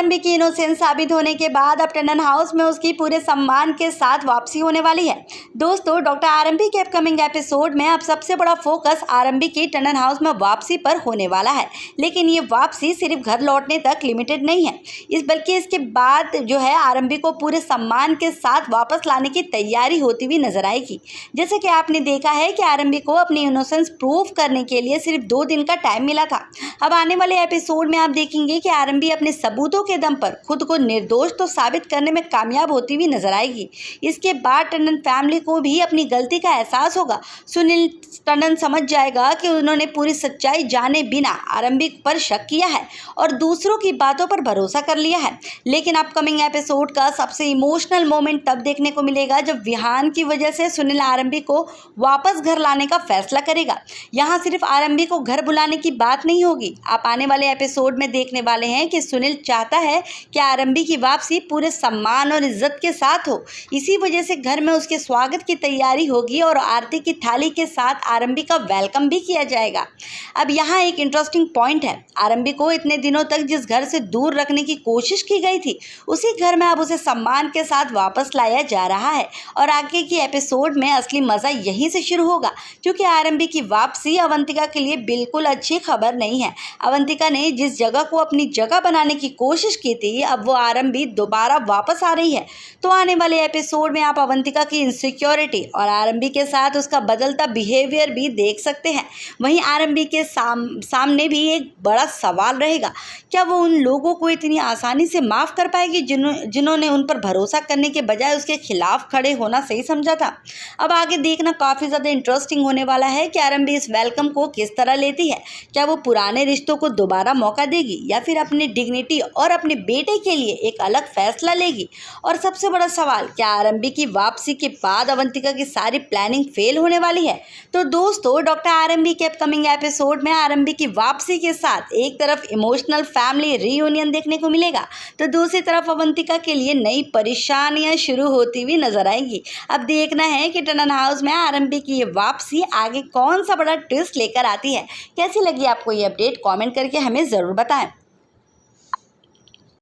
आरंभी की इनोसेंस साबित होने के बाद अब टंडन हाउस में उसकी पूरे सम्मान के साथ वापसी होने वाली है। दोस्तों, डॉक्टर आरंभी के अपकमिंग एपिसोड में अब सबसे बड़ा फोकस आरंभी की टंडन हाउस में वापसी पर होने वाला है। लेकिन ये वापसी सिर्फ घर लौटने तक लिमिटेड नहीं है, बल्कि इसके बाद जो है आरंभी को पूरे सम्मान के साथ वापस लाने की तैयारी होती हुई नजर आएगी। जैसे कि आपने देखा है कि आरंभी को अपनी इनोसेंस प्रूव करने के लिए सिर्फ 2 दिन का टाइम मिला था। अब आने वाले एपिसोड में आप देखेंगे कि आरंभी अपने सबूतों के दम पर खुद को निर्दोष तो साबित करने में कामयाब होती हुई नजर आएगी। इसके बाद टंडन फैमिली को भी अपनी गलती का एहसास होगा। सुनील टंडन समझ जाएगा कि उन्होंने पूरी सच्चाई जाने बिना आरंभी पर शक किया है और दूसरों की बातों पर भरोसा कर लिया है। लेकिन अपकमिंग एपिसोड का सबसे इमोशनल मोमेंट तब देखने को मिलेगा जब विहान की वजह से सुनील आरंभी को वापस घर लाने का फैसला करेगा। यहाँ सिर्फ आरंभी को घर बुलाने की बात नहीं होगी। आप आने वाले एपिसोड में देखने वाले हैं कि सुनील चाहता है कि आरंभी की वापसी पूरे सम्मान और इज्जत के साथ हो। इसी वजह से घर में उसके स्वागत की तैयारी होगी और आरती की थाली के साथ आरंभी का वेलकम भी किया जाएगा। अब यहाँ एक इंटरेस्टिंग पॉइंट है, आरंभी को इतने दिनों तक जिस घर से दूर रखने की कोशिश की गई थी, उसी घर में अब उसे सम्मान के साथ वापस लाया जा रहा है। और आगे की एपिसोड में असली मजा यहीं से शुरू होगा, क्योंकि आरंभी की वापसी अवंतिका के लिए बिल्कुल अच्छी खबर नहीं है। अवंतिका ने जिस जगह को अपनी जगह बनाने की कोशिश की थी, अब वो आरंभी दोबारा वापस आ रही है। तो आने वाले एपिसोड में आप अवंतिका की इनसिक्योरिटी और आरंभी के साथ उसका बदलता बिहेवियर भी देख सकते हैं। वहीं आरंभी के सामने भी एक बड़ा सवाल रहेगा, क्या वो उन लोगों को इतनी आसानी से माफ़ कर पाएगी जिन्होंने उन पर भरोसा करने के बजाय उसके खिलाफ खड़े होना सही समझा था। अब आगे देखना काफ़ी ज़्यादा इंटरेस्टिंग होने वाला है कि आरंभी इस वेलकम को किस तरह लेती है। क्या वो पुराने रिश्तों को दोबारा मौका देगी या फिर अपनी डिग्निटी और अपने बेटे के लिए एक अलग फैसला लेगी। और सबसे बड़ा सवाल, क्या आरंभी की वापसी के बाद अवंतिका की सारी प्लानिंग फेल होने वाली है। तो दोस्तों, डॉक्टर आरंभी के अपकमिंग एपिसोड में आरंभी की वापसी के साथ एक तरफ इमोशनल फैमिली रीयूनियन देखने को मिलेगा, तो दूसरी तरफ अवंतिका के लिए नई परेशानियां शुरू होती हुई नजर आएंगी। अब देखना है कि टंडन हाउस में आरंभी की ये वापसी आगे कौन सा बड़ा ट्विस्ट लेकर आती है। कैसी लगी आपको ये अपडेट, कमेंट करके हमें ज़रूर बताएं।